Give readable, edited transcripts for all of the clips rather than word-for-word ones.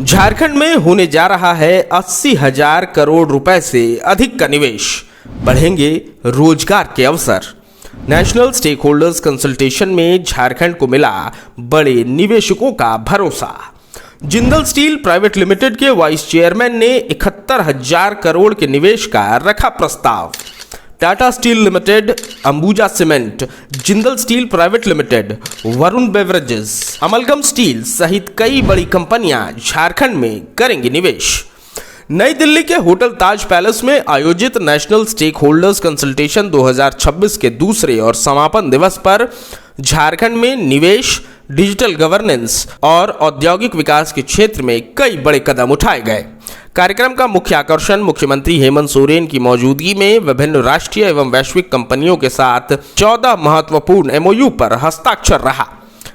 झारखंड में होने जा रहा है 80,000 करोड़ रुपए से अधिक का निवेश, बढ़ेंगे रोजगार के अवसर। नेशनल स्टेक होल्डर्स कंसल्टेशन में झारखंड को मिला बड़े निवेशकों का भरोसा। जिंदल स्टील प्राइवेट लिमिटेड के वाइस चेयरमैन ने 71,000 करोड़ के निवेश का रखा प्रस्ताव। Tata steel limited, Ambuja cement, Jindal steel private limited, Varun beverages, amalgam steel सहित कई बड़ी कंपनियां झारखंड में करेंगी निवेश। नई दिल्ली के होटल ताज पैलेस में आयोजित नेशनल स्टेक होल्डर्स कंसल्टेशन 2026 के दूसरे और समापन दिवस पर झारखंड में निवेश, डिजिटल गवर्नेंस और औद्योगिक विकास के क्षेत्र में कई बड़े कदम उठाए गए। कार्यक्रम का मुख्य आकर्षण मुख्यमंत्री हेमंत सोरेन की मौजूदगी में विभिन्न राष्ट्रीय एवं वैश्विक कंपनियों के साथ 14 महत्वपूर्ण एमओयू पर हस्ताक्षर रहा।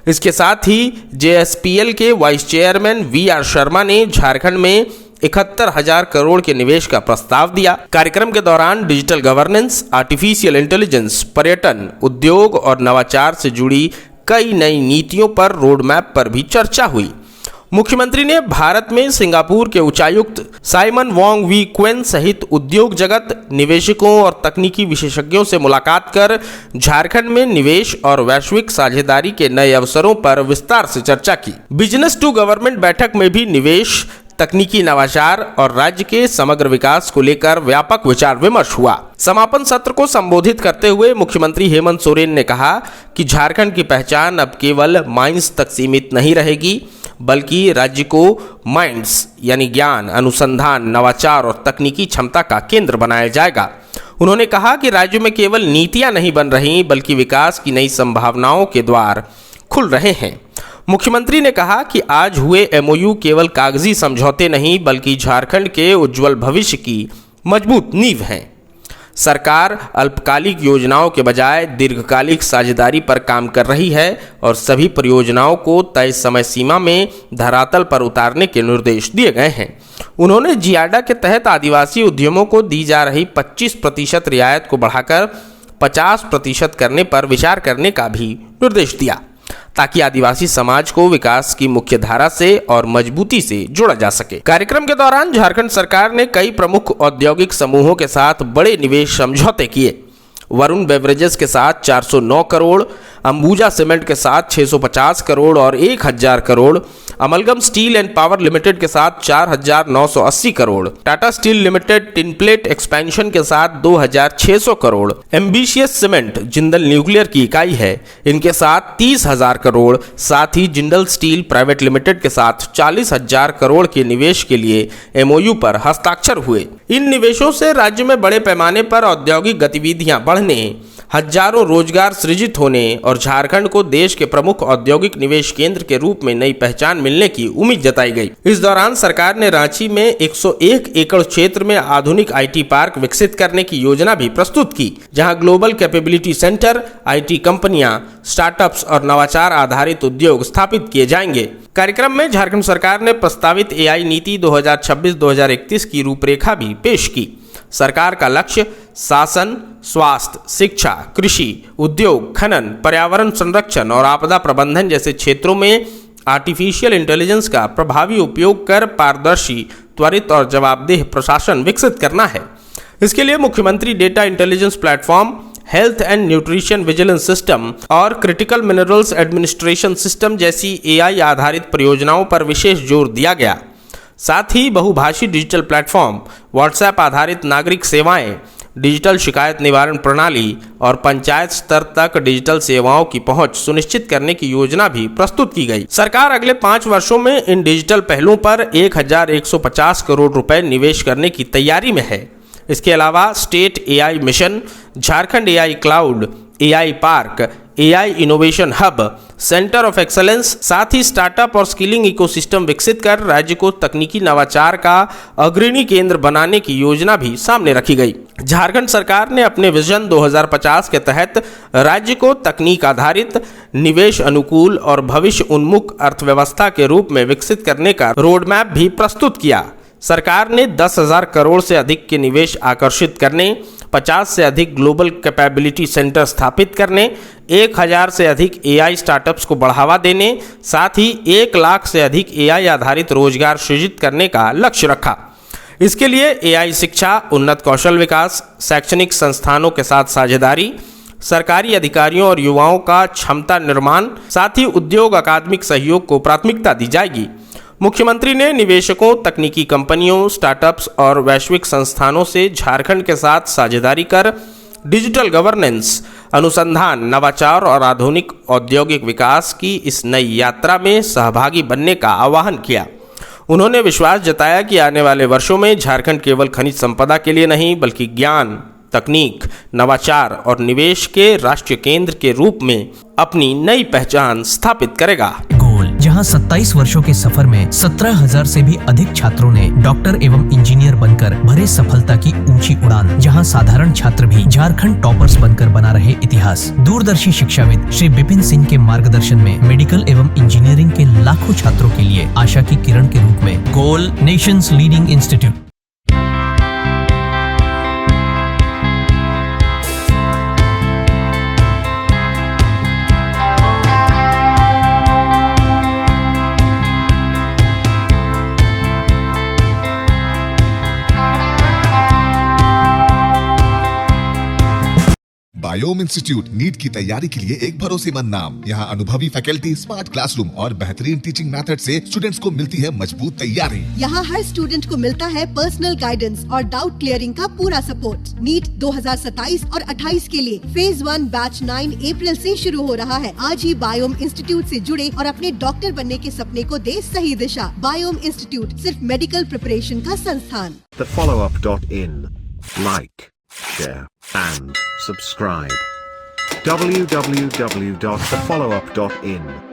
इसके साथ ही जेएसपीएल के वाइस चेयरमैन वीआर शर्मा ने झारखंड में 71,000 करोड़ के निवेश का प्रस्ताव दिया। कार्यक्रम के दौरान डिजिटल गवर्नेंस, आर्टिफिशियल इंटेलिजेंस, पर्यटन, उद्योग और नवाचार से जुड़ी कई नई नीतियों पर रोड मैप पर भी चर्चा हुई। मुख्यमंत्री ने भारत में सिंगापुर के उच्चायुक्त साइमन वोंग वी क्वेन सहित उद्योग जगत, निवेशकों और तकनीकी विशेषज्ञों से मुलाकात कर झारखंड में निवेश और वैश्विक साझेदारी के नए अवसरों पर विस्तार से चर्चा की। बिजनेस टू गवर्नमेंट बैठक में भी निवेश, तकनीकी नवाचार और राज्य के समग्र विकास को लेकर व्यापक विचार विमर्श हुआ। समापन सत्र को संबोधित करते हुए मुख्यमंत्री हेमंत सोरेन ने कहा कि झारखंड की पहचान अब केवल माइंस तक सीमित नहीं रहेगी, बल्कि राज्य को माइंड्स यानी ज्ञान, अनुसंधान, नवाचार और तकनीकी क्षमता का केंद्र बनाया जाएगा। उन्होंने कहा कि राज्य में केवल नीतियां नहीं बन रही, बल्कि विकास की नई संभावनाओं के द्वार खुल रहे हैं। मुख्यमंत्री ने कहा कि आज हुए एमओयू केवल कागजी समझौते नहीं, बल्कि झारखंड के उज्जवल भविष्य की मजबूत नींव हैं। सरकार अल्पकालिक योजनाओं के बजाय दीर्घकालिक साझेदारी पर काम कर रही है और सभी परियोजनाओं को तय समय सीमा में धरातल पर उतारने के निर्देश दिए गए हैं। उन्होंने जियाडा के तहत आदिवासी उद्यमों को दी जा रही 25% रियायत को बढ़ाकर 50% करने पर विचार करने का भी निर्देश दिया, ताकि आदिवासी समाज को विकास की मुख्य धारा से और मजबूती से जोड़ा जा सके। कार्यक्रम के दौरान झारखंड सरकार ने कई प्रमुख औद्योगिक समूहों के साथ बड़े निवेश समझौते किए। वरुण बेवरेजेस के साथ 409 करोड़, अंबुजा सीमेंट के साथ 650 करोड़ और 1,000 crore, amalgam steel and power limited के साथ 4,980 crore, Tata steel limited tinplate expansion के साथ 2,600 crore, ambitious cement Jindal nuclear की इकाई है, इनके साथ 30,000 करोड़, साथ ही जिंदल स्टील प्राइवेट लिमिटेड के साथ 40,000 करोड़ के निवेश के लिए एमओयू पर हस्ताक्षर हुए। इन निवेशों से राज्य में बड़े पैमाने पर औद्योगिक गतिविधियां बढ़ने, हजारों रोजगार सृजित होने और झारखंड को देश के प्रमुख औद्योगिक निवेश केंद्र के रूप में नई पहचान मिलने की उम्मीद जताई गई। इस दौरान सरकार ने रांची में 101 एकड़ क्षेत्र में आधुनिक आईटी पार्क विकसित करने की योजना भी प्रस्तुत की, जहां ग्लोबल कैपेबिलिटी सेंटर, आईटी कंपनियां, स्टार्टअप्स और नवाचार आधारित उद्योग स्थापित किए जाएंगे। कार्यक्रम में झारखंड सरकार ने प्रस्तावित एआई नीति 2026-2031 की रूपरेखा भी पेश की। सरकार का लक्ष्य शासन, स्वास्थ्य, शिक्षा, कृषि, उद्योग, खनन, पर्यावरण संरक्षण और आपदा प्रबंधन जैसे क्षेत्रों में आर्टिफिशियल इंटेलिजेंस का प्रभावी उपयोग कर पारदर्शी, त्वरित और जवाबदेह प्रशासन विकसित करना है। इसके लिए मुख्यमंत्री data intelligence platform, health and nutrition vigilance system और क्रिटिकल मिनरल्स एडमिनिस्ट्रेशन सिस्टम जैसी एआई आधारित परियोजनाओं पर विशेष जोर दिया गया। साथ ही बहुभाषी डिजिटल प्लेटफॉर्म, व्हाट्सएप आधारित नागरिक सेवाएं, डिजिटल शिकायत निवारण प्रणाली और पंचायत स्तर तक डिजिटल सेवाओं की पहुंच सुनिश्चित करने की योजना भी प्रस्तुत की गई। सरकार अगले 5 वर्षों में इन डिजिटल पहलों पर 1,150 करोड़ रुपए निवेश करने की तैयारी में है। इसके अलावा state AI mission, Jharkhand AI cloud, AI park, AI innovation hub, centre of excellence, साथ ही स्टार्टअप और स्किलिंग इकोसिस्टम विकसित कर राज्य को तकनीकी नवाचार का अग्रणी केंद्र बनाने की योजना भी सामने रखी गई। झारखंड सरकार ने अपने विजन 2050 के तहत राज्य को तकनीक आधारित, निवेश अनुकूल और भविष्य उन्मुख अर्थव्यवस्था के रूप में विकसित करने का रोड मैप भी प्रस्तुत किया। सरकार ने 10,000 करोड़ से अधिक के निवेश आकर्षित करने, 50 से अधिक ग्लोबल कैपेबिलिटी सेंटर स्थापित करने, 1,000 से अधिक एआई स्टार्टअप्स को बढ़ावा देने, साथ ही 1 लाख से अधिक एआई आधारित रोजगार सृजित करने का लक्ष्य रखा। इसके लिए एआई शिक्षा, उन्नत कौशल विकास, शैक्षणिक संस्थानों के साथ साझेदारी, सरकारी अधिकारियों और युवाओं का क्षमता निर्माण, साथ ही उद्योग अकादमिक सहयोग को प्राथमिकता दी जाएगी। मुख्यमंत्री ने निवेशकों, तकनीकी कंपनियों, स्टार्टअप्स और वैश्विक संस्थानों से झारखंड के साथ साझेदारी कर डिजिटल गवर्नेंस, अनुसंधान, नवाचार और आधुनिक औद्योगिक विकास की इस नई यात्रा में सहभागी बनने का आह्वान किया। उन्होंने विश्वास जताया कि आने वाले वर्षों में झारखंड केवल खनिज संपदा के लिए नहीं बल्कि ज्ञान, तकनीक, नवाचार और निवेश के राष्ट्रीय केंद्र के रूप में अपनी नई पहचान स्थापित करेगा। गोल, जहां 27 वर्षों के सफर में 17,000 से भी अधिक छात्रों ने डॉक्टर एवं इंजीनियर बनकर भरे सफलता की ऊंची उड़ान, जहां साधारण छात्र भी झारखंड टॉपर्स बनकर बना रहे इतिहास। दूरदर्शी शिक्षाविद श्री विपिन सिंह के मार्गदर्शन में मेडिकल एवं इंजीनियरिंग के लाखों छात्रों के लिए आशा की किरण के रूप में goal, nation's leading institute. Biome institute NEET की तैयारी के लिए एक भरोसेमंद नाम। यहाँ अनुभवी फैकल्टी, स्मार्ट क्लासरूम और बेहतरीन टीचिंग मेथड से स्टूडेंट्स को मिलती है मजबूत तैयारी। यहाँ हर स्टूडेंट को मिलता है पर्सनल गाइडेंस और डाउट क्लियरिंग का पूरा सपोर्ट। नीट 2027 और 28 के लिए फेज 1 बैच 9 अप्रैल से शुरू हो रहा है। आज ही बायोम इंस्टीट्यूट से जुड़े और अपने डॉक्टर बनने के सपने को दे सही दिशा। बायोम इंस्टीट्यूट सिर्फ मेडिकल प्रिपरेशन का संस्थान। thefollowup.in. Like, share and subscribe. www.thefollowup.in